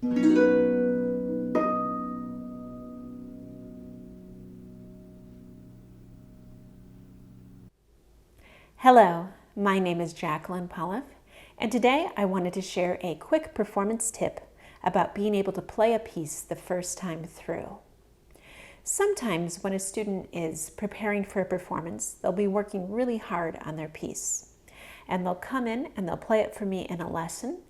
Hello, my name is Jacqueline Pollauf, and today I wanted to share a quick performance tip about being able to play a piece the first time through. Sometimes when a student is preparing for a performance, they'll be working really hard on their piece. And they'll come in and they'll play it for me in a lesson.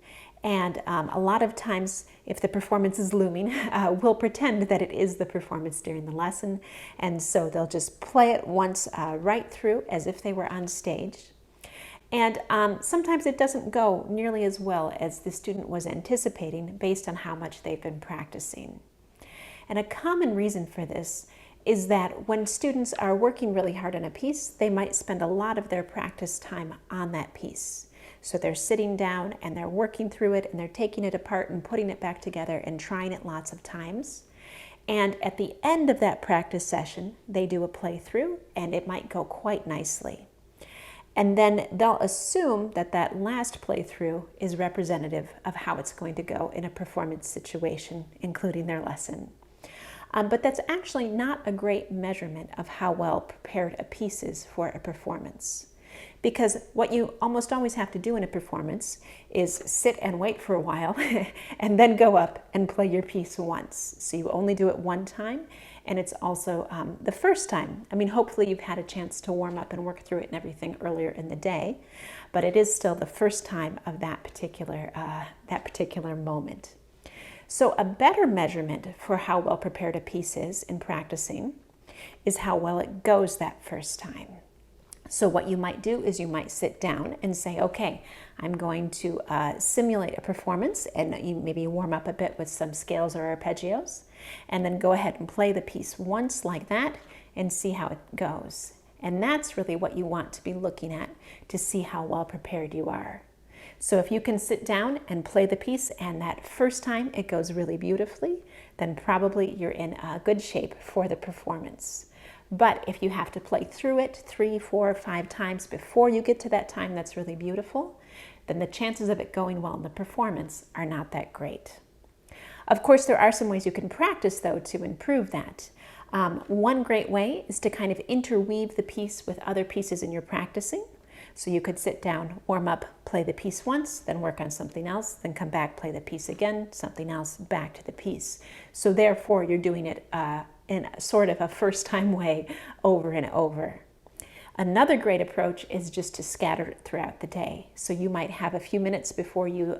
And a lot of times, if the performance is looming, we'll pretend that it is the performance during the lesson. And so they'll just play it once right through as if they were on stage. And sometimes it doesn't go nearly as well as the student was anticipating based on how much they've been practicing. And a common reason for this is that when students are working really hard on a piece, they might spend a lot of their practice time on that piece. So they're sitting down and they're working through it and they're taking it apart and putting it back together and trying it lots of times. And at the end of that practice session, they do a playthrough and it might go quite nicely. And then they'll assume that that last playthrough is representative of how it's going to go in a performance situation, including their lesson. But that's actually not a great measurement of how well prepared a piece is for a performance. Because what you almost always have to do in a performance is sit and wait for a while and then go up and play your piece once. So you only do it one time, and it's also the first time. I mean, hopefully you've had a chance to warm up and work through it and everything earlier in the day, but it is still the first time of that particular moment. So a better measurement for how well prepared a piece is in practicing is how well it goes that first time. So what you might do is you might sit down and say, okay, I'm going to simulate a performance, and you maybe warm up a bit with some scales or arpeggios, and then go ahead and play the piece once like that and see how it goes. And that's really what you want to be looking at to see how well prepared you are. So if you can sit down and play the piece and that first time it goes really beautifully, then probably you're in good shape for the performance. But if you have to play through it 3, 4, 5 times before you get to that time that's really beautiful, then the chances of it going well in the performance are not that great. Of course, there are some ways you can practice, though, to improve that. One great way is to kind of interweave the piece with other pieces in your practicing. So you could sit down, warm up, play the piece once, then work on something else, then come back, play the piece again, something else, back to the piece. So therefore, you're doing it in sort of a first-time way over and over. Another great approach is just to scatter it throughout the day. So you might have a few minutes before you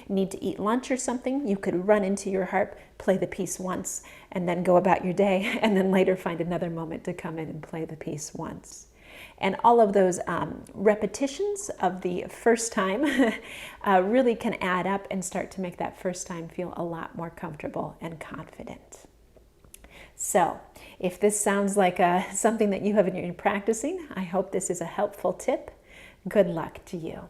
need to eat lunch or something. You could run into your harp, play the piece once, and then go about your day, and then later find another moment to come in and play the piece once. And all of those repetitions of the first time really can add up and start to make that first time feel a lot more comfortable and confident. So if this sounds like something that you have been practicing, I hope this is a helpful tip. Good luck to you.